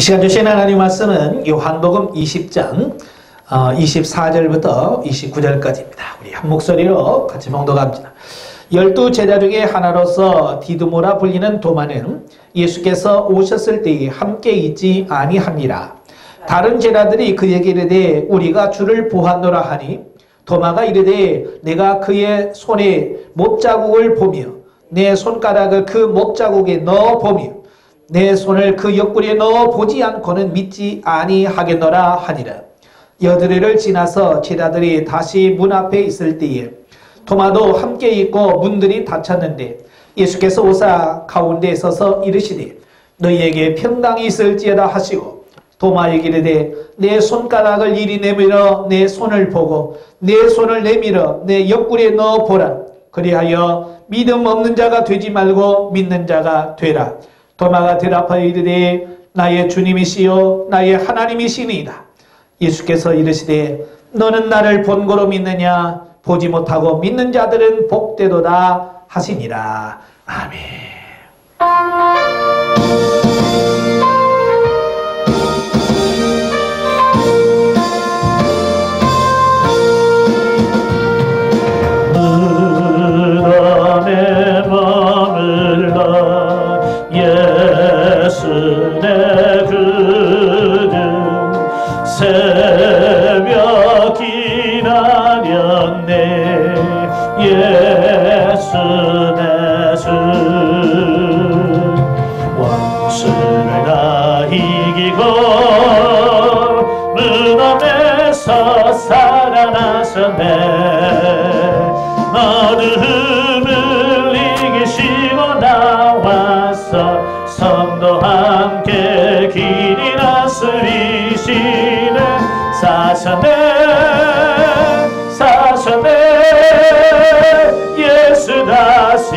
이 시간 주신 하나님 말씀은 요한복음 20장 24절부터 29절까지입니다. 우리 한 목소리로 같이 봉독합니다. 12 제자 중에 하나로서 디두모라 불리는 도마는 예수께서 오셨을 때에 함께 있지 아니합니다. 다른 제자들이 그에게 이르되 우리가 주를 보았노라 하니 도마가 이르되 내가 그의 손에 못자국을 보며 내 손가락을 그 못자국에 넣어 보며 내 손을 그 옆구리에 넣어 보지 않고는 믿지 아니하겠노라 하니라. 여드레를 지나서 제자들이 다시 문 앞에 있을 때에 도마도 함께 있고 문들이 닫혔는데 예수께서 오사 가운데 서서 이르시되 너희에게 평강이 있을지어다 하시고 도마에게 이르되 내 손가락을 이리 내밀어 내 손을 보고 내 손을 내밀어 내 옆구리에 넣어 보라. 그리하여 믿음 없는 자가 되지 말고 믿는 자가 되라. 도마가 대답하여 이르되 나의 주님이시요 나의 하나님이시니이다. 예수께서 이르시되 너는 나를 본고로 믿느냐? 보지 못하고 믿는 자들은 복되도다 하시니라. 아멘. 예수의 그들 새벽이 나렸네. 예수의 주 원수를 다 이기고 무덤에서 살아나셨네. 어둠을 이기시고 나와서 성도 함께 길이 다스리시네. 사셨네 예수 다시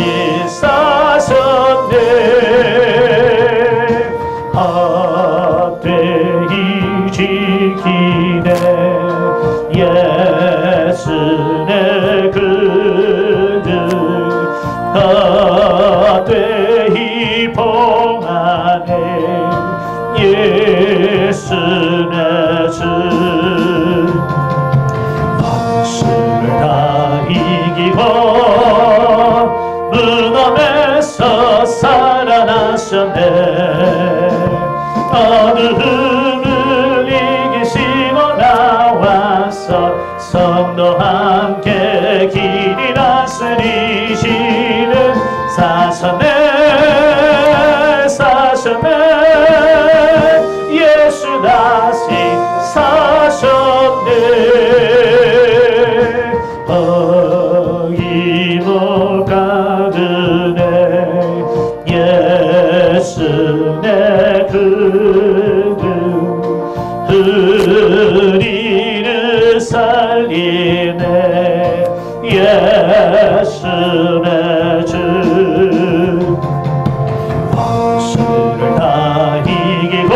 사셨네. 헛되이 지키네. 예수의 그들 헛되이 봉하네. 예수의 주 원수를 다 이기고 무덤에서 살아나셨네. 어둠을 이기시고 나와서 성도 함께 길이 다스리시는 사셨네 예수 다시 사셨네. 어김을 가드네. 예수의 그들 흐리를 살리네. 예수의 주 원수를 다 이기고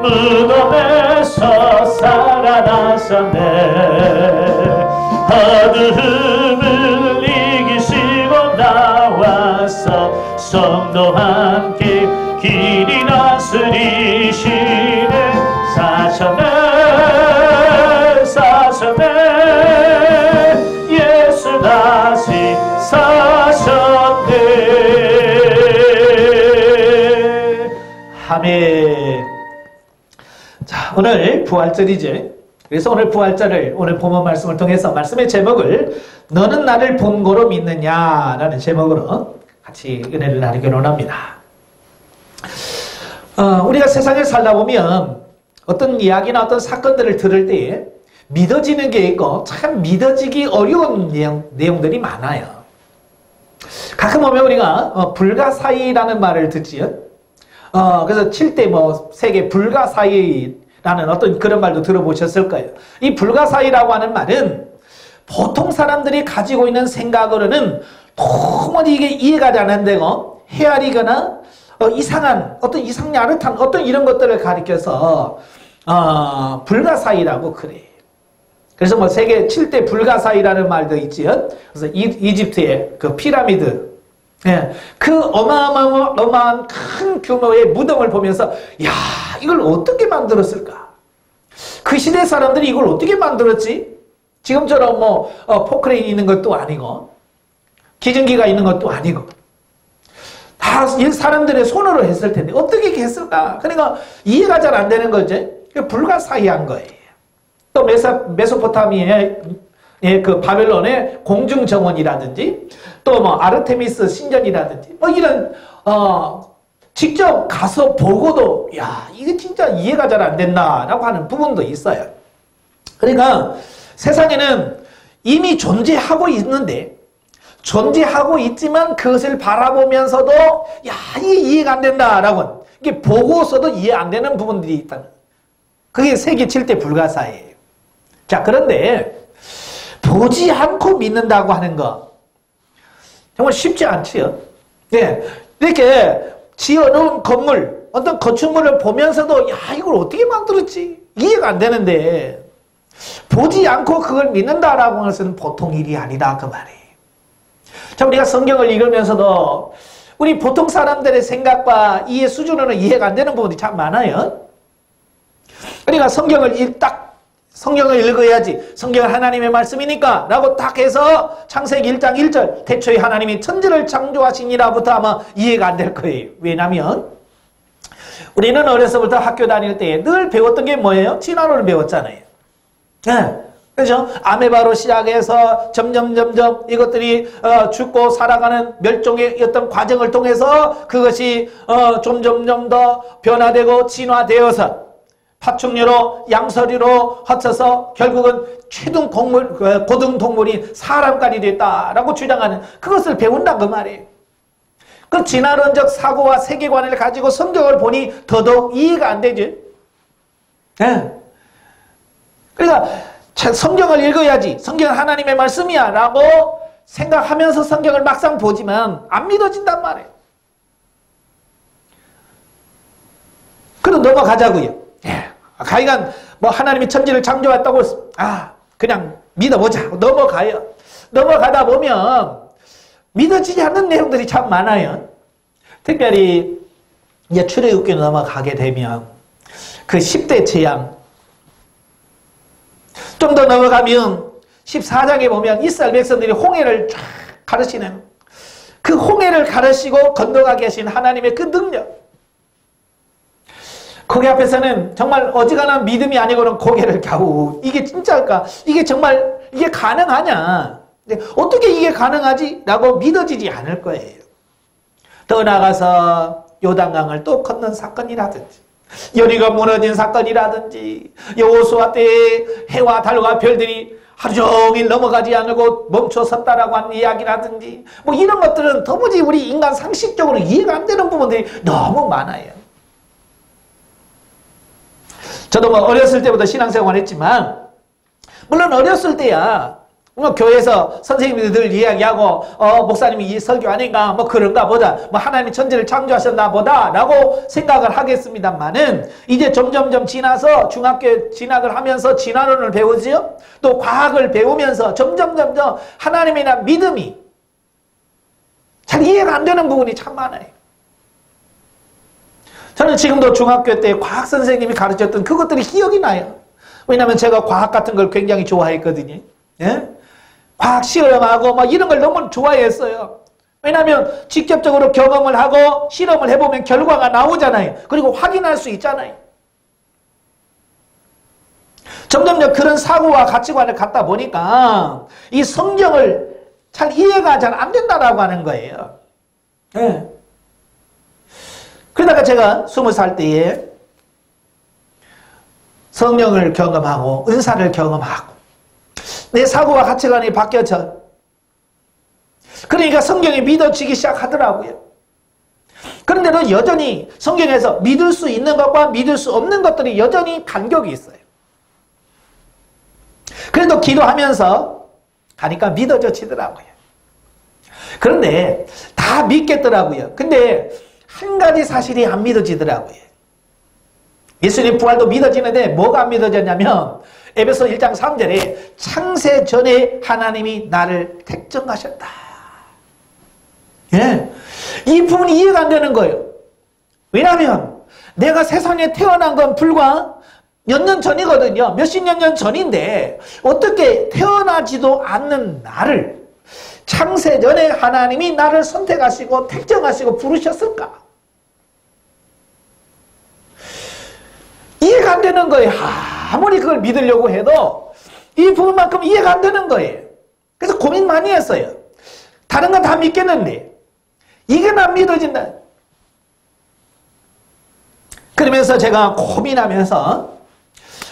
무덤에서 살아나셨네. 어둠을 이기시고 나와서 성도 함께 길이 다스리시네. 사셨네 예수 다시 사셨네. 아멘. 자, 오늘 부활절이지. 그래서 오늘 부활절을 오늘 본문 말씀을 통해서 말씀의 제목을 너는 나를 본고로 믿느냐 라는 제목으로 같이 은혜를 나누기를 원합니다. 우리가 세상에 살다 보면 어떤 이야기나 어떤 사건들을 들을 때에 믿어지는 게 있고 참 믿어지기 어려운 내용들이 많아요. 가끔 보면 우리가 불가사의라는 말을 듣지요. 그래서 7대 세계 불가사의라는 어떤 그런 말도 들어보셨을 거예요. 이 불가사의라고 하는 말은 보통 사람들이 가지고 있는 생각으로는 도무지 이게 이해가 잘 안 되고 헤아리거나 이상한 어떤 야릇한 어떤 이런 것들을 가리켜서 불가사의라고 그래요. 그래서 세계 7대 불가사의라는 말도 있지요. 그래서 이집트의 그 피라미드 예, 그 어마어마한 큰 규모의 무덤을 보면서 야, 이걸 어떻게 만들었을까? 그 시대 사람들이 이걸 어떻게 만들었지? 지금처럼 뭐 포크레인이 있는 것도 아니고 기증기가 있는 것도 아니고 다 사람들의 손으로 했을 텐데 어떻게 했을까? 그러니까 이해가 잘 안 되는 거지. 불가사의한 거예요. 또 메소포타미아의 그 바벨론의 공중정원이라든지 또 뭐 아르테미스 신전이라든지 뭐 이런 직접 가서 보고도 야, 이게 진짜 이해가 잘 안 된다라고 하는 부분도 있어요. 그러니까 세상에는 이미 존재하고 있는데 존재하고 있지만 그것을 바라보면서도 야, 이게 이해가 안 된다라고 이게 보고서도 이해 안 되는 부분들이 있다는 그게 세계 7대 불가사예요. 자, 그런데 보지 않고 믿는다고 하는 거 정말 쉽지 않지요. 네, 이렇게 지어놓은 건물, 어떤 건축물을 보면서도 야, 이걸 어떻게 만들었지? 이해가 안 되는데 보지 않고 그걸 믿는다라고 하는 것은 보통 일이 아니다 그 말이에요. 자, 우리가 성경을 읽으면서도 우리 보통 사람들의 생각과 이해 수준으로는 이해가 안 되는 부분이 참 많아요. 그러니까 성경을 읽어야지. 성경은 하나님의 말씀이니까 라고 딱 해서 창세기 1장 1절 태초에 하나님이 천지를 창조하시니라부터 아마 이해가 안 될 거예요. 왜냐하면 우리는 어려서부터 학교 다닐 때 늘 배웠던 게 뭐예요? 진화론을 배웠잖아요. 네. 그렇죠? 아메바로 시작해서 점점 이것들이 죽고 살아가는 멸종의 어떤 과정을 통해서 그것이 점점 더 변화되고 진화되어서 파충류로 양서류로 헛쳐서 결국은 최등 고등 동물인 사람까지 됐다라고 주장하는 그것을 배운다 그 말이에요. 그 진화론적 사고와 세계관을 가지고 성경을 보니 더더욱 이해가 안 되지. 네. 그러니까 성경을 읽어야지. 성경은 하나님의 말씀이야 라고 생각하면서 성경을 막상 보지만 안 믿어진단 말이에요. 그럼 넘어가자고요. 가이간 뭐 하나님이 천지를 창조했다고 그냥 믿어보자. 넘어가요. 넘어가다 보면 믿어지지 않는 내용들이 참 많아요. 특별히 이제 출애굽기 넘어가게 되면 그 10대 재앙 좀 더 넘어가면 14장에 보면 이스라엘 백성들이 홍해를 쫙 가르치는 그 홍해를 가르치고 건너가게 하신 하나님의 그 능력 거기 앞에서는 정말 어지간한 믿음이 아니고는 고개를 갸우 이게 진짜일까? 이게 정말 이게 가능하냐? 어떻게 이게 가능하지? 라고 믿어지지 않을 거예요. 더 나아가서 요단강을 또 건넌 사건이라든지 여리고 무너진 사건이라든지 여호수아 때의 해와 달과 별들이 하루 종일 넘어가지 않고 멈춰섰다라고 하는 이야기라든지 뭐 이런 것들은 도무지 우리 인간 상식적으로 이해가 안 되는 부분들이 너무 많아요. 저도 뭐 어렸을 때부터 신앙생활을 했지만 물론 어렸을 때야 뭐 교회에서 선생님들이 늘 이야기하고 목사님이 설교하니까 뭐 그런가 보다 뭐 하나님이 천지를 창조하셨나 보다 라고 생각을 하겠습니다만은 이제 점점 지나서 중학교에 진학을 하면서 진화론을 배우지요. 또 과학을 배우면서 점점 하나님이나 믿음이 잘 이해가 안 되는 부분이 참 많아요. 저는 지금도 중학교 때 과학 선생님이 가르쳤던 그것들이 기억이 나요. 왜냐하면 제가 과학 같은 걸 굉장히 좋아했거든요. 예? 과학 실험하고 막 이런 걸 너무 좋아했어요. 왜냐하면 직접적으로 경험을 하고 실험을 해보면 결과가 나오잖아요. 그리고 확인할 수 있잖아요. 점점 그런 사고와 가치관을 갖다 보니까 이 성경을 잘 이해가 잘 안 된다라고 하는 거예요. 예. 그러다가 제가 20살 때에 성령을 경험하고 은사를 경험하고 내 사고와 가치관이 바뀌어져. 그러니까 성경이 믿어지기 시작하더라고요. 그런데도 여전히 성경에서 믿을 수 있는 것과 믿을 수 없는 것들이 여전히 간격이 있어요. 그래도 기도하면서 가니까 믿어져지더라고요. 그런데 다 믿겠더라고요. 근데 한 가지 사실이 안 믿어지더라고요. 예수님 부활도 믿어지는데 뭐가 안 믿어졌냐면 에베소 1장 3절에 창세 전에 하나님이 나를 택정하셨다. 예. 이 부분이 이해가 안 되는 거예요. 왜냐하면 내가 세상에 태어난 건 불과 몇 년 전이거든요. 몇십 년 전인데 어떻게 태어나지도 않는 나를 창세전에 하나님이 나를 선택하시고 택정하시고 부르셨을까? 이해가 안 되는 거예요. 아무리 그걸 믿으려고 해도 이 부분만큼 이해가 안 되는 거예요. 그래서 고민 많이 했어요. 다른 건 다 믿겠는데 이게 안 믿어진다. 그러면서 제가 고민하면서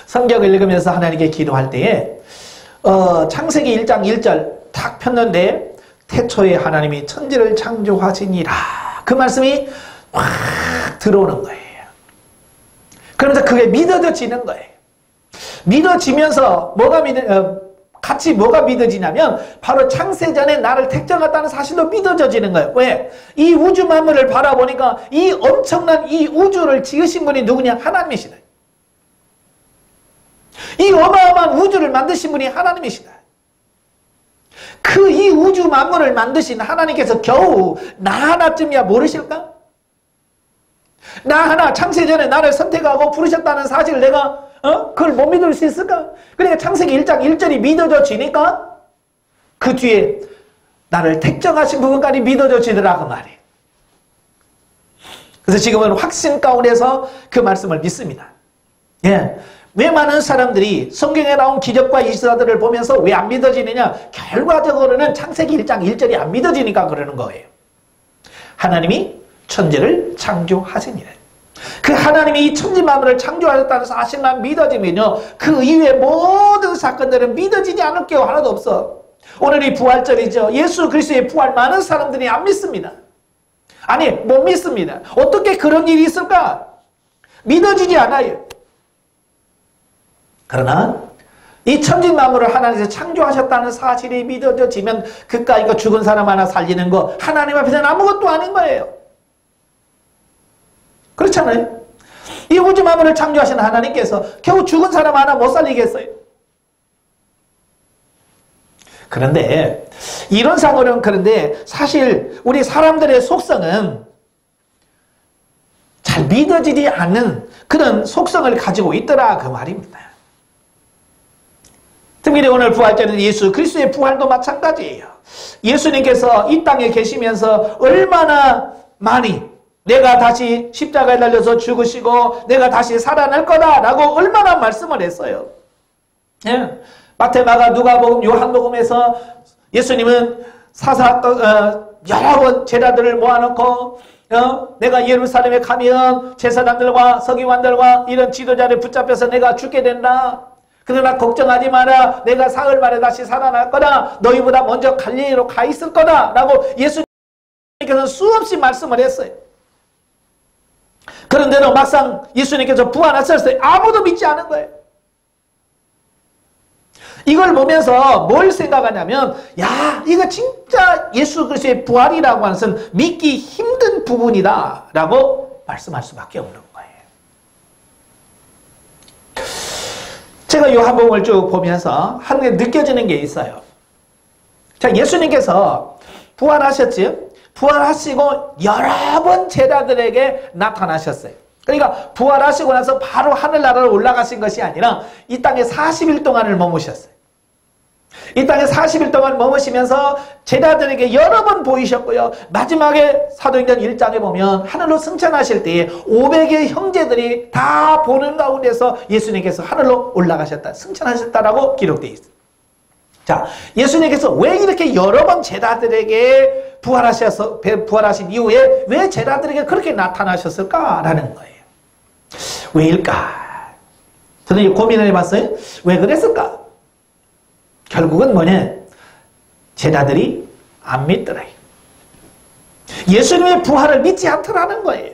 성경을 읽으면서 하나님께 기도할 때에 창세기 1장 1절 탁 폈는데 태초에 하나님이 천지를 창조하시니라. 그 말씀이 확 들어오는 거예요. 그러면서 그게 믿어지는 거예요. 믿어지면서 같이 뭐가 믿어지냐면 바로 창세전에 나를 택정했다는 사실도 믿어지는 거예요. 왜? 이 우주 만물을 바라보니까 이 엄청난 이 우주를 지으신 분이 누구냐? 하나님이시다. 이 어마어마한 우주를 만드신 분이 하나님이시다. 그 이 우주 만물을 만드신 하나님께서 겨우 나 하나쯤이야 모르실까? 나 하나 창세전에 나를 선택하고 부르셨다는 사실을 내가 그걸 못 믿을 수 있을까? 그러니까 창세기 1장 1절이 믿어져지니까 그 뒤에 나를 택정하신 부분까지 믿어져지더라 그 말이에요. 그래서 지금은 확신 가운데서 그 말씀을 믿습니다. 예. 왜 많은 사람들이 성경에 나온 기적과 이사들을 보면서 왜 안 믿어지느냐? 결과적으로는 창세기 1장 1절이 안 믿어지니까 그러는 거예요. 하나님이 천지를 창조하시니라. 그 하나님이 이 천지 만물을 창조하셨다는 사실만 믿어지면요, 그 이후에 모든 사건들은 믿어지지 않을 게 하나도 없어. 오늘이 부활절이죠. 예수 그리스도의 부활 많은 사람들이 안 믿습니다. 아니 못 믿습니다. 어떻게 그런 일이 있을까? 믿어지지 않아요. 그러나 이 천지 만물을 하나님께서 창조하셨다는 사실이 믿어지면 그깟 이거 죽은 사람 하나 살리는 거 하나님 앞에서는 아무것도 아닌 거예요. 그렇잖아요. 이 우주 만물을 창조하신 하나님께서 겨우 죽은 사람 하나 못 살리겠어요. 그런데 이론상으로는 그런데 사실 우리 사람들의 속성은 잘 믿어지지 않는 그런 속성을 가지고 있더라 그 말입니다. 특별히 오늘 부활절은 예수 그리스도의 부활도 마찬가지예요. 예수님께서 이 땅에 계시면서 얼마나 많이 내가 다시 십자가에 달려서 죽으시고 내가 다시 살아날 거다라고 얼마나 말씀을 했어요. 예. 마태, 마가, 누가복음, 요한복음에서 예수님은 여러 번 제자들을 모아놓고 내가 예루살렘에 가면 제사장들과 서기관들과 이런 지도자를 붙잡혀서 내가 죽게 된다. 그러나 걱정하지 마라. 내가 사흘 만에 다시 살아날 거다. 너희보다 먼저 갈릴리로 가 있을 거다. 라고 예수님께서 수없이 말씀을 했어요. 그런데도 막상 예수님께서 부활하셨을 때 아무도 믿지 않은 거예요. 이걸 보면서 뭘 생각하냐면 야 이거 진짜 예수 그리스도의 부활이라고 하는 것은 믿기 힘든 부분이다 라고 말씀할 수밖에 없는 거예요. 제가 요한복음을 쭉 보면서 한 게 느껴지는 게 있어요. 자, 예수님께서 부활하셨지? 부활하시고 여러 번 제자들에게 나타나셨어요. 그러니까 부활하시고 나서 바로 하늘나라로 올라가신 것이 아니라 이 땅에 40일 동안을 머무셨어요. 이 땅에 40일 동안 머무시면서 제자들에게 여러 번 보이셨고요. 마지막에 사도행전 1장에 보면 하늘로 승천하실 때에 500의 형제들이 다 보는 가운데서 예수님께서 하늘로 올라가셨다, 승천하셨다라고 기록되어 있어요. 자, 예수님께서 왜 이렇게 여러 번 제자들에게 부활하신 이후에 왜 제자들에게 그렇게 나타나셨을까라는 거예요. 왜일까? 저는 고민을 해봤어요. 왜 그랬을까? 결국은 뭐냐? 제자들이 안 믿더라요. 예수님의 부활을 믿지 않더라는 거예요.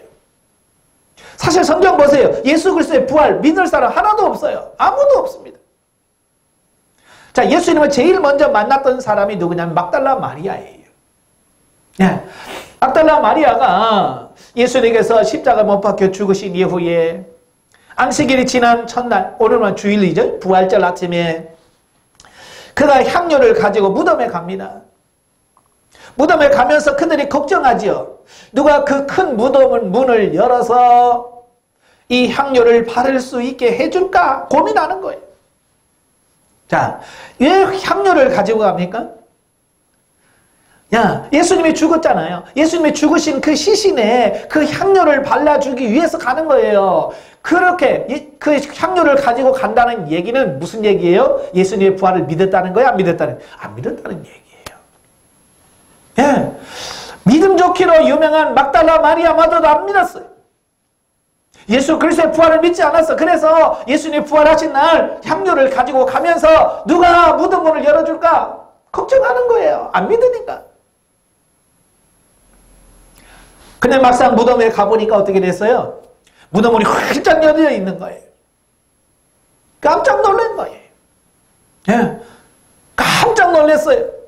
사실 성경 보세요. 예수 그리스도의 부활 믿을 사람 하나도 없어요. 아무도 없습니다. 자, 예수님을 제일 먼저 만났던 사람이 누구냐면 막달라 마리아예요. 네. 막달라 마리아가 예수님께서 십자가 못 박혀 죽으신 이후에 안식일이 지난 첫날, 오늘은 주일이죠. 부활절 아침에 그가 향료를 가지고 무덤에 갑니다. 무덤에 가면서 그들이 걱정하지요. 누가 그 큰 문을 열어서 이 향료를 바를 수 있게 해줄까 고민하는 거예요. 자, 왜 향료를 가지고 갑니까? 예수님이 죽었잖아요. 예수님이 죽으신 그 시신에 그 향료를 발라주기 위해서 가는 거예요. 그렇게 그 향료를 가지고 간다는 얘기는 무슨 얘기예요? 예수님의 부활을 믿었다는 거야? 안 믿었다는 얘기예요. 예. 믿음 좋기로 유명한 막달라 마리아마저도 안 믿었어요. 예수 그리스도의 부활을 믿지 않았어. 그래서 예수님이 부활하신 날 향료를 가지고 가면서 누가 무덤 문을 열어줄까 걱정하는 거예요. 안 믿으니까. 근데 막상 무덤에 가보니까 어떻게 됐어요? 무덤 문이 활짝 열려 있는 거예요. 깜짝 놀란 거예요. 예. 깜짝 놀랐어요.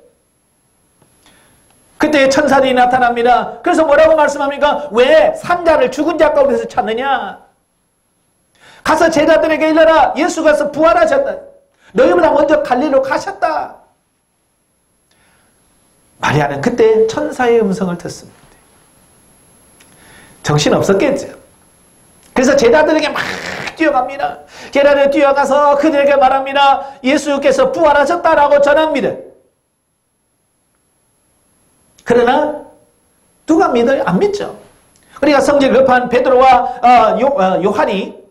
그때 천사들이 나타납니다. 그래서 뭐라고 말씀합니까? 왜 산자를 죽은 자 가운데서 찾느냐? 가서 제자들에게 일러라. 예수께서 부활하셨다. 너희보다 먼저 갈릴리로 가셨다. 마리아는 그때 천사의 음성을 듣습니다. 정신 없었겠죠. 그래서 제자들에게 막 뛰어갑니다. 제자들 뛰어가서 그들에게 말합니다. 예수께서 부활하셨다라고 전합니다. 그러나 누가 믿어요? 안 믿죠. 그러니까 성질 급한 베드로와 요한이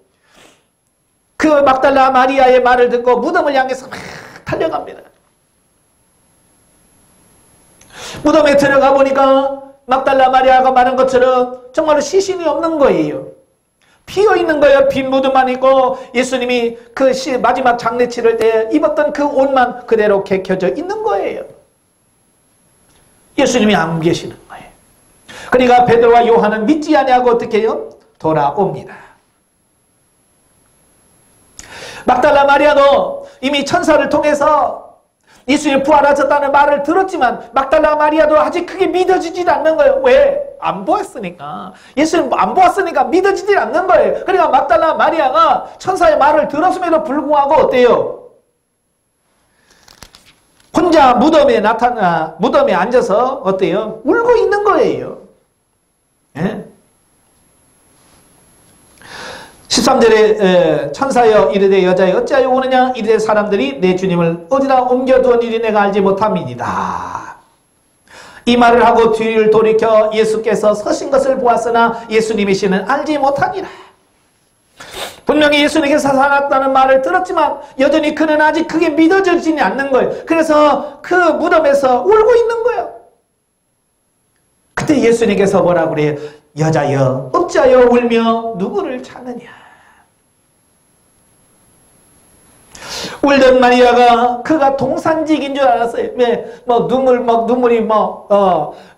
그 막달라 마리아의 말을 듣고 무덤을 향해서 막 달려갑니다. 무덤에 들어가 보니까 막달라 마리아가 말한 것처럼 정말로 시신이 없는 거예요. 비어있는 거예요. 빈 무덤만 있고 예수님이 그 마지막 장례 치를 때 입었던 그 옷만 그대로 개켜져 있는 거예요. 예수님이 안 계시는 거예요. 그러니까 베드로와 요한은 믿지 아니하고 어떻게 해요? 돌아옵니다. 막달라 마리아도 이미 천사를 통해서 예수님이 부활하셨다는 말을 들었지만 막달라 마리아도 아직 그게 믿어지질 않는 거예요. 왜? 안 보았으니까. 예수님 안 보았으니까 믿어지질 않는 거예요. 그러니까 막달라 마리아가 천사의 말을 들었음에도 불구하고 어때요? 혼자 무덤에 앉아서 어때요? 울고 있는 거예요. 예? 13절에 천사여 이르되 여자여 어찌하여 우느냐 이르되 사람들이 내 주님을 어디다 옮겨두었느니 내가 알지 못함이니이다. 이 말을 하고 뒤를 돌이켜 예수께서 서신 것을 보았으나 예수님이시는 알지 못하니라. 분명히 예수님께서 살았다는 말을 들었지만 여전히 그는 아직 그게 믿어지지 않는 거예요. 그래서 그 무덤에서 울고 있는 거예요. 그때 예수님께서 뭐라고 그래요? 여자여 어찌하여 울며 누구를 찾느냐. 울던 마리아가 그가 동산직인 줄 알았어요. 왜? 눈물이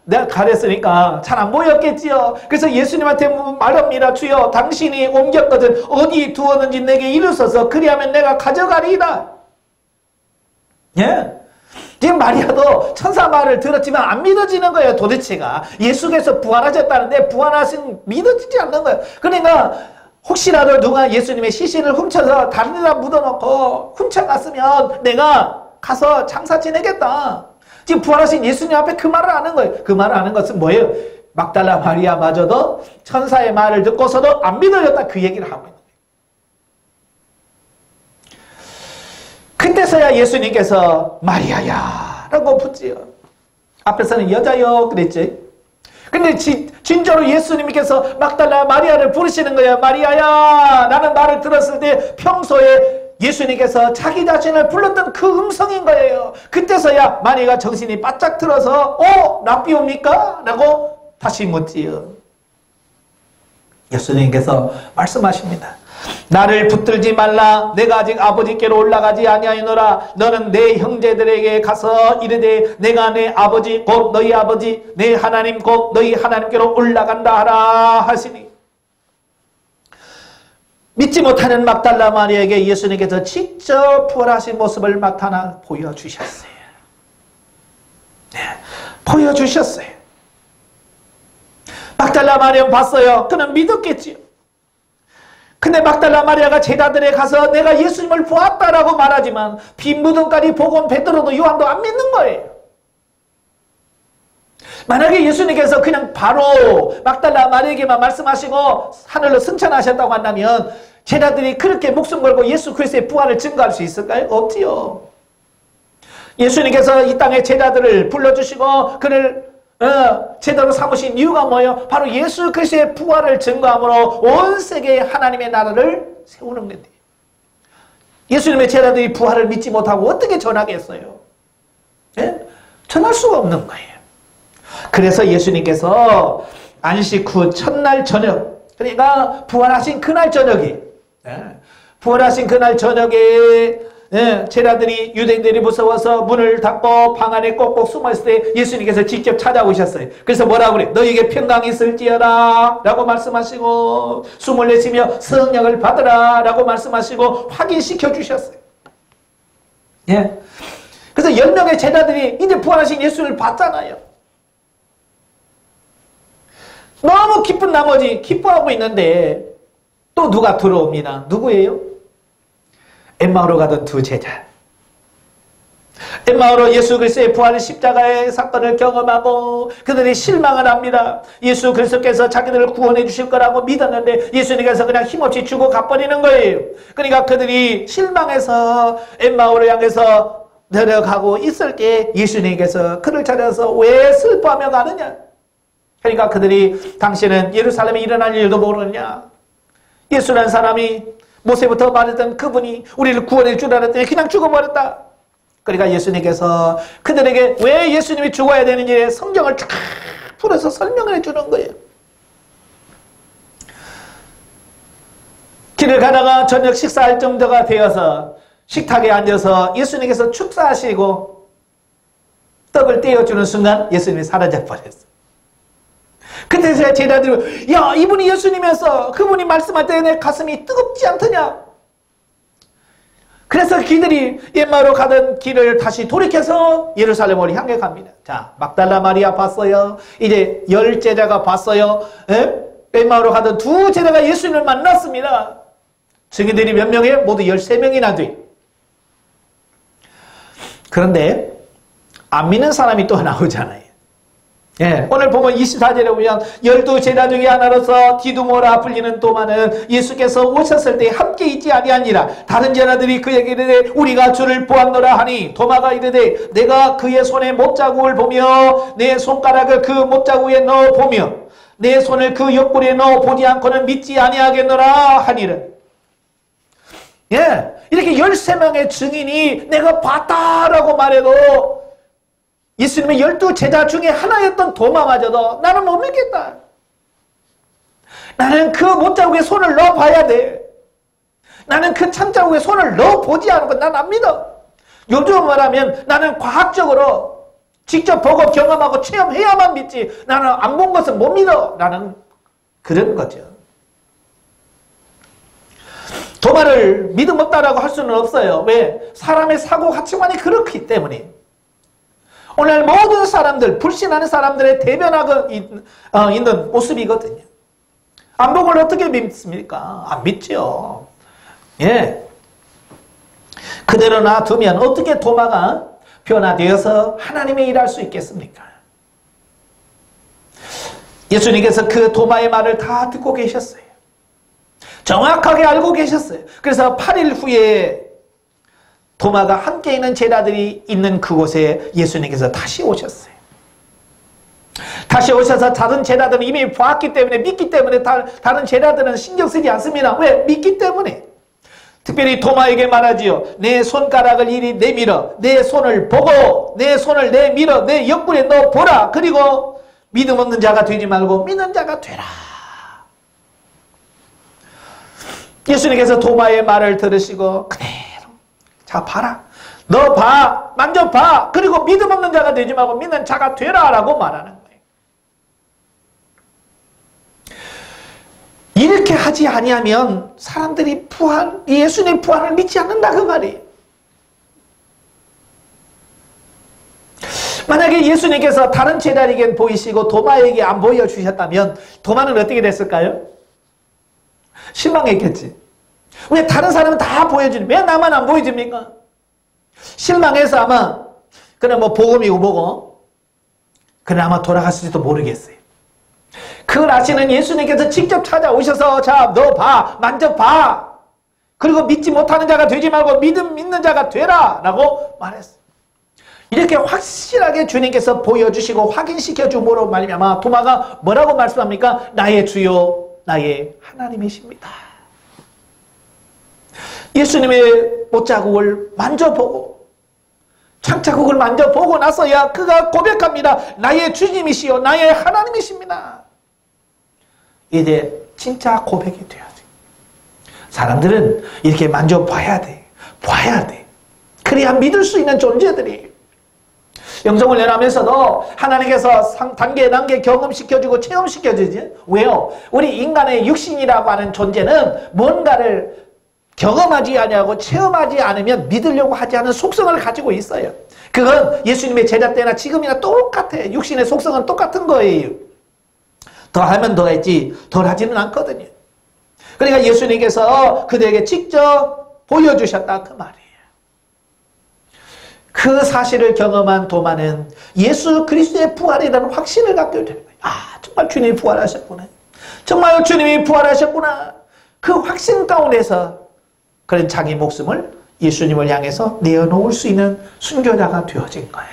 내가 가렸으니까 잘 안 보였겠지요. 그래서 예수님한테 말합니다. 주여 당신이 옮겼거든 어디 두었는지 내게 이르소서 그리하면 내가 가져가리이다. 예? 지금 마리아도 천사 말을 들었지만 안 믿어지는 거예요. 도대체가 예수께서 부활하셨다는데 부활하신 믿어지지 않는 거예요. 그러니까 혹시라도 누가 예수님의 시신을 훔쳐서 다른 데다 묻어놓고 훔쳐갔으면 내가 가서 장사 지내겠다. 지금 부활하신 예수님 앞에 그 말을 하는 거예요. 그 말을 하는 것은 뭐예요? 막달라 마리아마저도 천사의 말을 듣고서도 안 믿어졌다. 그 얘기를 하고 있는 거예요. 그때서야 예수님께서 마리아야 라고 붙지요. 앞에서는 여자여 그랬지. 근데 진짜로 예수님께서 막달라 마리아를 부르시는 거예요. 마리아야 라는 말을 들었을 때 평소에 예수님께서 자기 자신을 불렀던 그 음성인 거예요. 그때서야 마리아가 정신이 바짝 들어서 랍비옵니까? 라고 다시 묻지요. 예수님께서 말씀하십니다. 나를 붙들지 말라. 내가 아직 아버지께로 올라가지 아니하노라. 너는 내 형제들에게 가서 이르되 내가 내 아버지 곧 너희 아버지 내 하나님 곧 너희 하나님께로 올라간다 하라 하시니. 믿지 못하는 막달라 마리아에게 예수님께서 직접 부활하신 모습을 나타나 보여주셨어요. 네, 보여주셨어요. 막달라 마리아는 봤어요. 그는 믿었겠지요. 근데 막달라 마리아가 제자들에 가서 내가 예수님을 보았다라고 말하지만 빈 무덤까지 보고 온 베드로도 요한도 안 믿는 거예요. 만약에 예수님께서 그냥 바로 막달라 마리에게만 말씀하시고 하늘로 승천하셨다고 한다면 제자들이 그렇게 목숨 걸고 예수 그리스도의 부활을 증거할 수 있을까요? 없지요. 예수님께서 이 땅에 제자들을 불러주시고 그를 제대로 삼으신 이유가 뭐예요? 바로 예수 그리스도의 부활을 증거함으로 온 세계에 하나님의 나라를 세우는 건데, 예수님의 제자들이 부활을 믿지 못하고 어떻게 전하겠어요? 예? 전할 수가 없는 거예요. 그래서 예수님께서 안식 후 첫날 저녁, 그러니까 부활하신 그날 저녁에, 부활하신 그날 저녁에 제자들이 유대인들이 무서워서 문을 닫고 방 안에 꼭꼭 숨어있을 때 예수님께서 직접 찾아오셨어요. 그래서 뭐라고 그래? 너에게 평강이 있을지어다 라고 말씀하시고 숨을 내쉬며 성령을 받으라 라고 말씀하시고 확인시켜 주셨어요. 예. 그래서 10명의 제자들이 이제 부활하신 예수를 봤잖아요. 너무 기쁜 나머지 기뻐하고 있는데 또 누가 들어옵니다. 누구예요? 엠마오로 가던 두 제자. 엠마오로 예수 그리스도의 부활 십자가의 사건을 경험하고 그들이 실망을 합니다. 예수 그리스도께서 자기들을 구원해 주실 거라고 믿었는데 예수님께서 그냥 힘없이 주고 가버리는 거예요. 그러니까 그들이 실망해서 엠마오로 향해서 내려가고 있을 때 예수님께서 그를 찾아서 왜 슬퍼하며 가느냐? 그러니까 그들이 당신은 예루살렘에 일어날 일도 모르느냐? 예수라는 사람이 모세부터 말했던 그분이 우리를 구원해 주라 했더니 그냥 죽어버렸다. 그러니까 예수님께서 그들에게 왜 예수님이 죽어야 되는지 성경을 쫙 풀어서 설명을 해주는 거예요. 길을 가다가 저녁 식사할 정도가 되어서 식탁에 앉아서 예수님께서 축사하시고 떡을 떼어주는 순간 예수님이 사라져버렸어요. 그때 제자들이 야, 이분이 예수님이었어. 그분이 말씀할 때 내 가슴이 뜨겁지 않더냐. 그래서 그들이 엠마오로 가던 길을 다시 돌이켜서 예루살렘으로 향해 갑니다. 자, 막달라 마리아 봤어요. 이제 10제자가 봤어요. 엠마오로 가던 두 제자가 예수님을 만났습니다. 증인들이 몇 명이에요? 모두 13명이나 돼. 그런데 안 믿는 사람이 또 나오잖아요. 예, 오늘 보면 24절에 보면 12제자 중에 하나로서 디두모라 불리는 도마는 예수께서 오셨을 때 함께 있지 아니하니라. 다른 제자들이 그에게 이르되 우리가 주를 보았노라 하니 도마가 이르되 내가 그의 손에 못자국을 보며 내 손가락을 그 못자국에 넣어 보며 내 손을 그 옆구리에 넣어 보지 않고는 믿지 아니하겠노라 하니라. 예, 이렇게 13명의 증인이 내가 봤다라고 말해도 예수님의 12제자 중에 하나였던 도마마저도 나는 못 믿겠다. 나는 그 못자국에 손을 넣어봐야 돼. 나는 그 참자국에 손을 넣어보지 않고 난 안 믿어. 요즘 말하면 나는 과학적으로 직접 보고 경험하고 체험해야만 믿지 나는 안 본 것은 못 믿어. 라는 그런 거죠. 도마를 믿음 없다라고 할 수는 없어요. 왜? 사람의 사고 가치관이 그렇기 때문에. 오늘 모든 사람들, 불신하는 사람들의 대변하고 있는 모습이거든요. 안 보고 어떻게 믿습니까? 안 믿죠. 예. 그대로 놔두면 어떻게 도마가 변화되어서 하나님의 일을 할 수 있겠습니까? 예수님께서 그 도마의 말을 다 듣고 계셨어요. 정확하게 알고 계셨어요. 그래서 8일 후에 도마가 함께 있는 제자들이 있는 그곳에 예수님께서 다시 오셨어요. 다시 오셔서 다른 제자들은 이미 봤기 때문에 믿기 때문에 다른 제자들은 신경 쓰지 않습니다. 왜? 믿기 때문에. 특별히 도마에게 말하지요. 내 손가락을 이리 내밀어 내 손을 보고 내 손을 내밀어 내 옆구리에 넣어 보라. 그리고 믿음 없는 자가 되지 말고 믿는 자가 되라. 예수님께서 도마의 말을 들으시고 그대로 자 봐라. 너 봐. 만져봐. 그리고 믿음 없는 자가 되지 말고 믿는 자가 되라 라고 말하는 거예요. 이렇게 하지 아니하면 사람들이 예수님의 부활을 믿지 않는다 그 말이에요. 만약에 예수님께서 다른 제자에게 보이시고 도마에게 안 보여주셨다면 도마는 어떻게 됐을까요? 실망했겠지. 왜 다른 사람은 다 보여주니 왜 나만 안 보여줍니까? 실망해서 아마 그냥 뭐 복음이고 뭐고 그러나 아마 돌아갔을지도 모르겠어요. 그걸 아시는 예수님께서 직접 찾아오셔서 자, 너 봐, 만져봐. 그리고 믿지 못하는 자가 되지 말고 믿는 자가 되라 라고 말했어요. 이렇게 확실하게 주님께서 보여주시고 확인시켜 줌으로 말미암아 도마가 뭐라고 말씀합니까? 나의 주요 나의 하나님이십니다. 예수님의 못자국을 만져보고 창자국을 만져보고 나서야 그가 고백합니다. 나의 주님이시요 나의 하나님이십니다. 이제 진짜 고백이 돼야지. 사람들은 이렇게 만져봐야 돼. 봐야 돼. 그래야 믿을 수 있는 존재들이. 영성을 연하면서도 하나님께서 단계 경험시켜주고 체험시켜주지. 왜요? 우리 인간의 육신이라고 하는 존재는 뭔가를 경험하지 아니하고 체험하지 않으면 믿으려고 하지 않은 속성을 가지고 있어요. 그건 예수님의 제자 때나 지금이나 똑같아요. 육신의 속성은 똑같은 거예요. 더하면 더했지 덜하지는 않거든요. 그러니까 예수님께서 그들에게 직접 보여주셨다 그 말이에요. 그 사실을 경험한 도마는 예수 그리스도의 부활이라는 확신을 갖게 되는 거예요. 아, 정말 주님이 부활하셨구나. 정말 주님이 부활하셨구나. 그 확신 가운데서 그런 자기 목숨을 예수님을 향해서 내어놓을 수 있는 순교자가 되어진 거예요.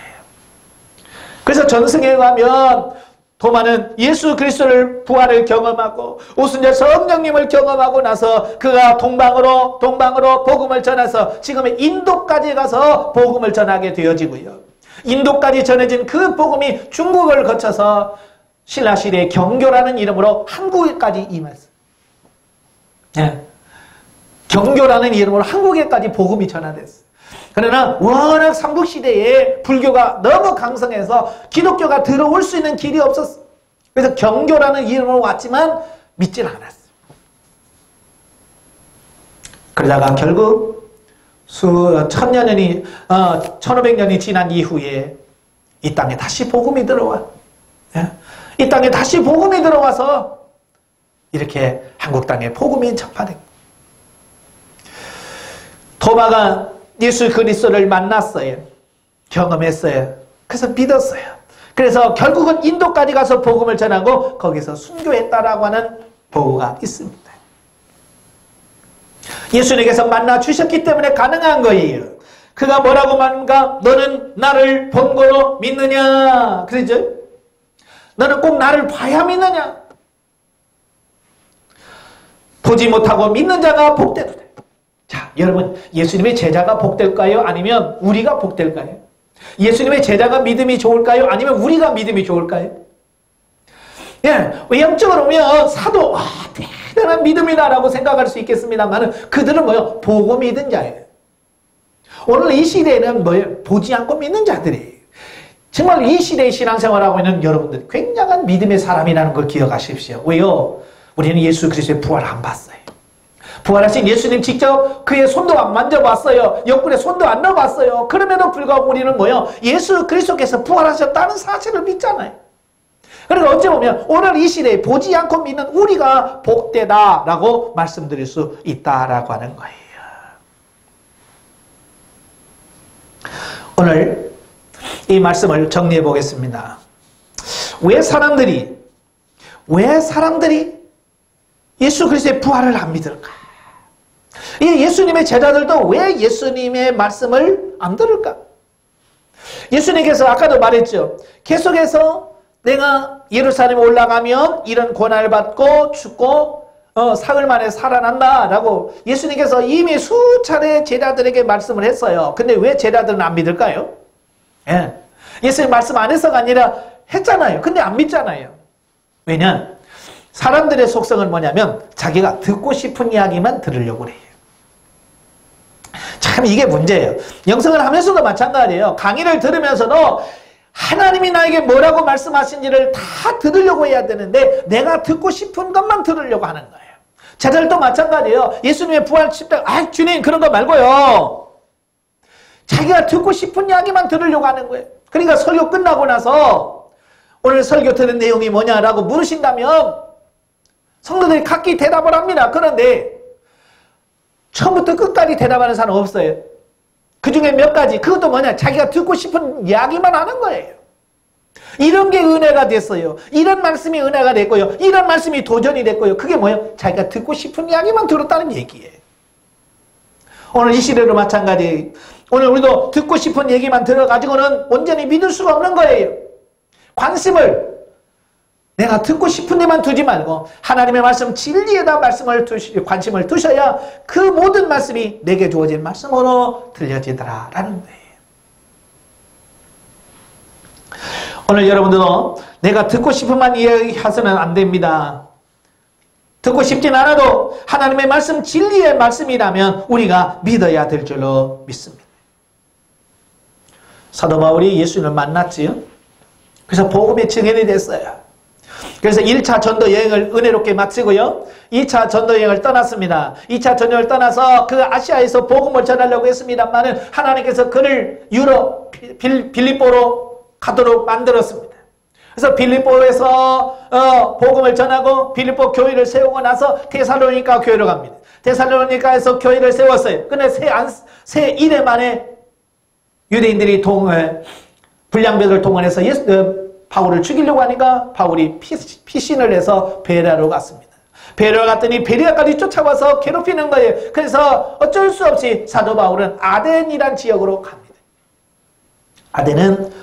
그래서 전승에 가면 도마는 예수 그리스도를 부활을 경험하고 오순절 성령님을 경험하고 나서 그가 동방으로 복음을 전해서 지금의 인도까지 가서 복음을 전하게 되어지고요. 인도까지 전해진 그 복음이 중국을 거쳐서 신라시대의 경교라는 이름으로 한국에까지 임했어요. 네. 경교라는 이름으로 한국에까지 복음이 전화됐어요. 그러나 워낙 삼국시대에 불교가 너무 강성해서 기독교가 들어올 수 있는 길이 없었어요. 그래서 경교라는 이름으로 왔지만 믿지는 않았어요. 그러다가 결국 1500년이 지난 이후에 이 땅에 다시 복음이 들어와. 이 땅에 다시 복음이 들어와서 이렇게 한국 땅에 복음이 전파된 거예요. 도마가 예수 그리스도를 만났어요. 경험했어요. 그래서 믿었어요. 그래서 결국은 인도까지 가서 복음을 전하고 거기서 순교했다라고 하는 보고가 있습니다. 예수님께서 만나 주셨기 때문에 가능한 거예요. 그가 뭐라고 말합니까? 너는 나를 본 거로 믿느냐? 그러죠? 너는 꼭 나를 봐야 믿느냐? 보지 못하고 믿는 자가 복되도다. 자, 여러분, 예수님의 제자가 복될까요? 아니면 우리가 복될까요? 예수님의 제자가 믿음이 좋을까요? 아니면 우리가 믿음이 좋을까요? 예, 영적으로 보면 사도, 와, 대단한 믿음이다라고 생각할 수 있겠습니다만 그들은 뭐요? 보고 믿은 자예요. 오늘 이 시대에는 뭐예요? 보지 않고 믿는 자들이에요. 정말 이 시대의 신앙생활하고 있는 여러분들 굉장한 믿음의 사람이라는 걸 기억하십시오. 왜요? 우리는 예수 그리스도의 부활을 안 봤어요. 부활하신 예수님 직접 그의 손도 안 만져봤어요. 옆구리에 손도 안 넣어봤어요. 그럼에도 불구하고 우리는 뭐예요? 예수 그리스도께서 부활하셨다는 사실을 믿잖아요. 그러니까 어찌 보면 오늘 이 시대에 보지 않고 믿는 우리가 복되다라고 말씀드릴 수 있다라고 하는 거예요. 오늘 이 말씀을 정리해 보겠습니다. 왜 사람들이 예수 그리스도의 부활을 안 믿을까? 예수님의 제자들도 왜 예수님의 말씀을 안 들을까? 예수님께서 아까도 말했죠. 계속해서 내가 예루살렘에 올라가면 이런 고난을 받고 죽고 사흘 만에 살아난다 라고 예수님께서 이미 수차례 제자들에게 말씀을 했어요. 근데 왜 제자들은 안 믿을까요? 예. 예수님 말씀 안 해서가 아니라 했잖아요. 근데 안 믿잖아요. 왜냐? 사람들의 속성은 뭐냐면 자기가 듣고 싶은 이야기만 들으려고 해요. 참 이게 문제예요. 영성을 하면서도 마찬가지예요. 강의를 들으면서도 하나님이 나에게 뭐라고 말씀하신지를 다 들으려고 해야 되는데 내가 듣고 싶은 것만 들으려고 하는 거예요. 제자들도 마찬가지예요. 예수님의 부활 집단, 주님 그런 거 말고요. 자기가 듣고 싶은 이야기만 들으려고 하는 거예요. 그러니까 설교 끝나고 나서 오늘 설교 들은 내용이 뭐냐라고 물으신다면 성도들이 각기 대답을 합니다. 그런데 처음부터 끝까지 대답하는 사람 없어요. 그 중에 몇 가지, 그것도 뭐냐? 자기가 듣고 싶은 이야기만 하는 거예요. 이런 게 은혜가 됐어요. 이런 말씀이 은혜가 됐고요. 이런 말씀이 도전이 됐고요. 그게 뭐예요? 자기가 듣고 싶은 이야기만 들었다는 얘기예요. 오늘 이 시대도 마찬가지. 오늘 우리도 듣고 싶은 얘기만 들어가지고는 온전히 믿을 수가 없는 거예요. 관심을 내가 듣고 싶은 데만 두지 말고 하나님의 말씀 진리에다 관심을 두셔야 그 모든 말씀이 내게 주어진 말씀으로 들려지더라라는 거예요. 오늘 여러분들도 내가 듣고 싶은만 이야기해서는 안 됩니다. 듣고 싶진 않아도 하나님의 말씀 진리의 말씀이라면 우리가 믿어야 될 줄로 믿습니다. 사도 바울이 예수님을 만났지요. 그래서 복음의 증인이 됐어요. 그래서 1차 전도 여행을 은혜롭게 마치고요. 2차 전도 여행을 떠났습니다. 2차 전도 여행을 떠나서 그 아시아에서 복음을 전하려고 했습니다만 하나님께서 그를 유럽 빌립보로 가도록 만들었습니다. 그래서 빌립보에서 복음을 전하고 빌립보 교회를 세우고 나서 데살로니가 교회로 갑니다. 데살로니가에서 교회를 세웠어요. 근데 새 이래 만에 유대인들이 불량배들을 동원해서 바울을 죽이려고 하니까 바울이 피신을 해서 베레아로 갔습니다. 베레아 갔더니 베레아까지 쫓아와서 괴롭히는 거예요. 그래서 어쩔 수 없이 사도 바울은 아덴이란 지역으로 갑니다. 아덴은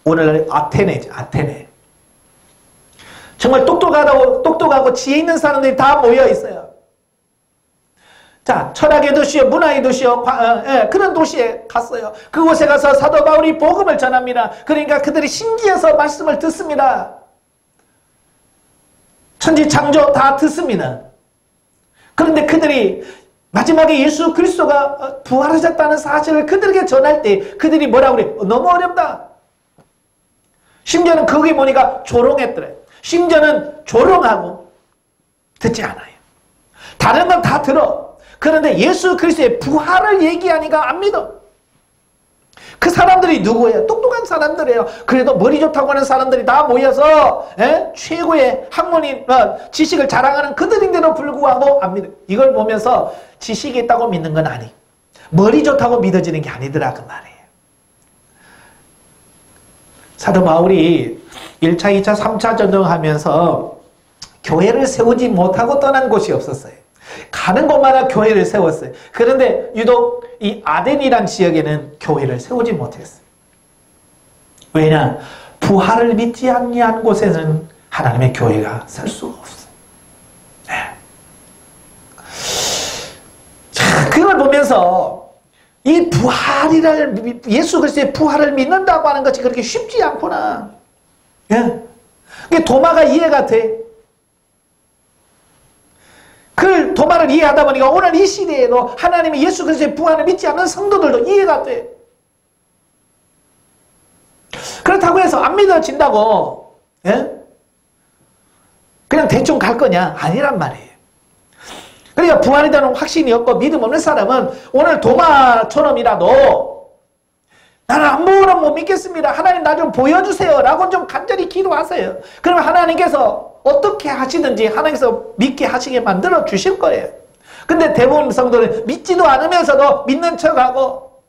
오늘날 아테네죠. 아테네. 정말 똑똑하고 지혜 있는 사람들이 다 모여 있어요. 자, 철학의 도시요, 문화의 도시요, 그런 도시에 갔어요. 그곳에 가서 사도 바울이 복음을 전합니다. 그러니까 그들이 신기해서 말씀을 듣습니다. 천지 창조 다 듣습니다. 그런데 그들이 마지막에 예수 그리스도가 부활하셨다는 사실을 그들에게 전할 때 그들이 뭐라고 그래? 너무 어렵다. 심지어는 거기 보니까 조롱했더래요. 심지어는 조롱하고 듣지 않아요. 다른 건 다 들어. 그런데 예수 그리스도의 부활을 얘기하니까 안 믿어. 그 사람들이 누구예요? 똑똑한 사람들이에요. 그래도 머리 좋다고 하는 사람들이 다 모여서 최고의 학문인 지식을 자랑하는 그들인데도 불구하고 안 믿어. 이걸 보면서 지식이 있다고 믿는 건 아니. 머리 좋다고 믿어지는 게 아니더라 그 말이에요. 사도 바울이 1차, 2차, 3차 전쟁하면서 교회를 세우지 못하고 떠난 곳이 없었어요. 가는 곳마다 교회를 세웠어요. 그런데 유독 이 아덴이란 지역에는 교회를 세우지 못했어요. 왜냐? 부활을 믿지 않는 곳에는 하나님의 교회가 설 수가 없어요. 네. 자, 그걸 보면서 이 부활이를, 예수 그리스도의 부활을 믿는다고 하는 것이 그렇게 쉽지 않구나. 예? 도마가 이해가 돼. 그 도마를 이해하다 보니까 오늘 이 시대에도 하나님이 예수 그리스도의 부활을 믿지 않는 성도들도 이해가 돼. 그렇다고 해서 안 믿어진다고 그냥 대충 갈 거냐? 아니란 말이에요. 그러니까 부활에 대한 확신이 없고 믿음 없는 사람은 오늘 도마처럼이라도 나는 아무거나 못 믿겠습니다. 하나님 나 좀 보여주세요. 라고 좀 간절히 기도하세요. 그러면 하나님께서 어떻게 하시든지 하나님께서 믿게 하시게 만들어 주실 거예요. 근데 대부분 성도는 믿지도 않으면서도 믿는 척하고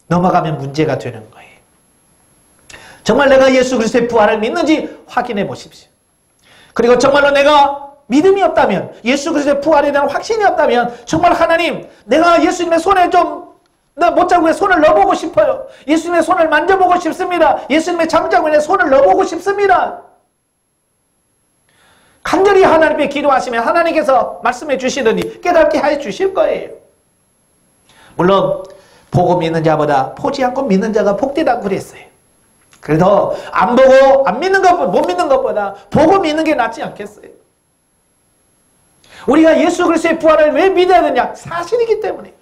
넘어가면 문제가 되는 거예요. 정말 내가 예수 그리스도의 부활을 믿는지 확인해 보십시오. 그리고 정말로 내가 믿음이 없다면, 예수 그리스도의 부활에 대한 확신이 없다면 정말 하나님, 내가 예수님의 손에 나 못자국에 손을 넣어보고 싶어요. 예수님의 손을 만져보고 싶습니다. 예수님의 장자국에 손을 넣어보고 싶습니다. 간절히 하나님께 기도하시면 하나님께서 말씀해 주시더니 깨닫게 해 주실 거예요. 물론 보고 믿는 자보다 보지 않고 믿는 자가 복되다고 그랬어요. 그래도 안 보고 안 믿는 것보다, 못 믿는 것보다 보고 믿는 게 낫지 않겠어요? 우리가 예수 그리스도의 부활을 왜 믿어야 되냐? 사실이기 때문에.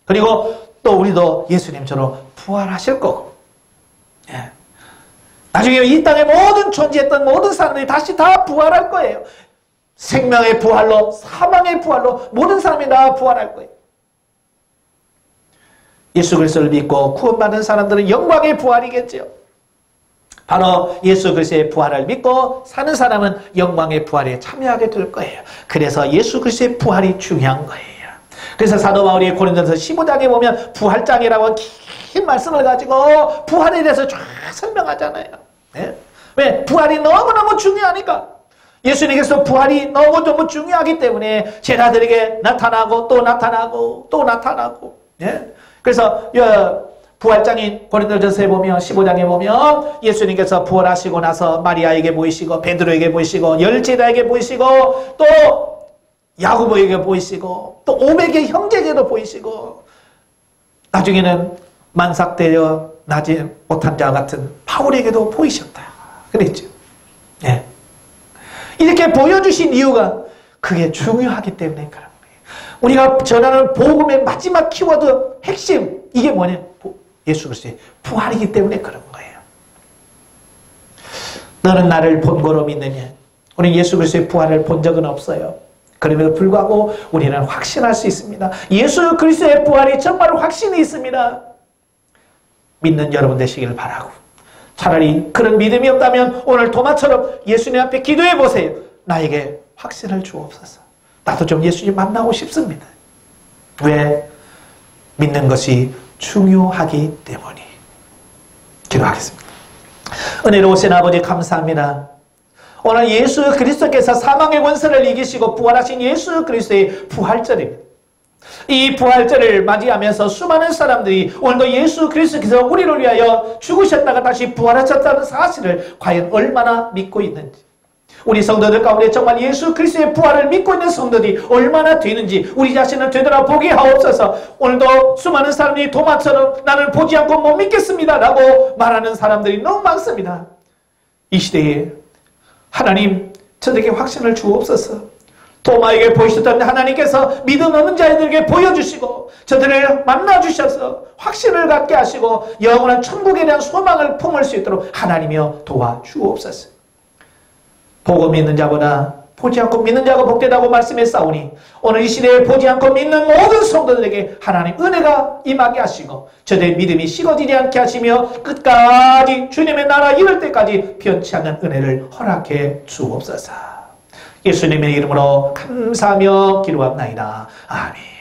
그리고 또 우리도 예수님처럼 부활하실 거고, 나중에 이 땅에 모든 존재했던 모든 사람들이 다시 다 부활할 거예요. 생명의 부활로, 사망의 부활로 모든 사람이 다 부활할 거예요. 예수 그리스도를 믿고 구원받은 사람들은 영광의 부활이겠죠. 바로 예수 그리스도의 부활을 믿고 사는 사람은 영광의 부활에 참여하게 될 거예요. 그래서 예수 그리스도의 부활이 중요한 거예요. 그래서 사도 바울이 고린도서 15장에 보면 부활장이라고 긴 말씀을 가지고 부활에 대해서 쫙 설명하잖아요. 네? 왜? 부활이 너무너무 중요하니까. 예수님께서 부활이 너무너무 중요하기 때문에 제자들에게 나타나고 또 나타나고 또 나타나고. 네? 그래서 부활장인 고린도전서에 보면 15장에 보면 예수님께서 부활하시고 나서 마리아에게 보이시고 베드로에게 보이시고 열제자에게 보이시고 또 야고보에게 보이시고 또 500의 형제에게도 보이시고 나중에는 만삭되어 나지 못한 자와 같은 바울에게도 보이셨다. 그랬죠. 네. 이렇게 보여주신 이유가 그게 중요하기 때문에 그런 거예요. 우리가 전하는 복음의 마지막 키워드 핵심 이게 뭐냐? 예수 그리스도의 부활이기 때문에 그런 거예요. 너는 나를 본거로 믿느냐? 우리는 예수 그리스도의 부활을 본 적은 없어요. 그럼에도 불구하고 우리는 확신할 수 있습니다. 예수 그리스도의 부활이 정말 확신이 있습니다. 믿는 여러분 되시기를 바라고, 차라리 그런 믿음이 없다면 오늘 도마처럼 예수님 앞에 기도해 보세요. 나에게 확신을 주옵소서. 나도 좀 예수님 만나고 싶습니다. 왜? 믿는 것이 중요하기 때문이. 기도하겠습니다. 은혜로우신 아버지 감사합니다. 오늘 예수 그리스도께서 사망의 권세를 이기시고 부활하신 예수 그리스도의 부활절입니다. 이 부활절을 맞이하면서 수많은 사람들이 오늘도 예수 그리스도께서 우리를 위하여 죽으셨다가 다시 부활하셨다는 사실을 과연 얼마나 믿고 있는지, 우리 성도들 가운데 정말 예수 그리스도의 부활을 믿고 있는 성도들이 얼마나 되는지 우리 자신을 되돌아보게 하옵소서. 오늘도 수많은 사람들이 도마처럼 나는 보지 않고 못 믿겠습니다 라고 말하는 사람들이 너무 많습니다. 이 시대에 하나님 저들에게 확신을 주옵소서. 도마에게 보이셨던 하나님께서 믿음 없는 자들에게 보여주시고 저들을 만나주셔서 확신을 갖게 하시고 영원한 천국에 대한 소망을 품을 수 있도록 하나님이여 도와주옵소서. 보고 믿는 자보다 보지 않고 믿는 자가 복되다고 말씀했사오니 오늘 이 시대에 보지 않고 믿는 모든 성도들에게 하나님 은혜가 임하게 하시고 저들의 믿음이 식어지지 않게 하시며 끝까지 주님의 나라 이룰 때까지 변치 않는 은혜를 허락해 주옵소서. 예수님의 이름으로 감사하며 기도합나이다. 아멘.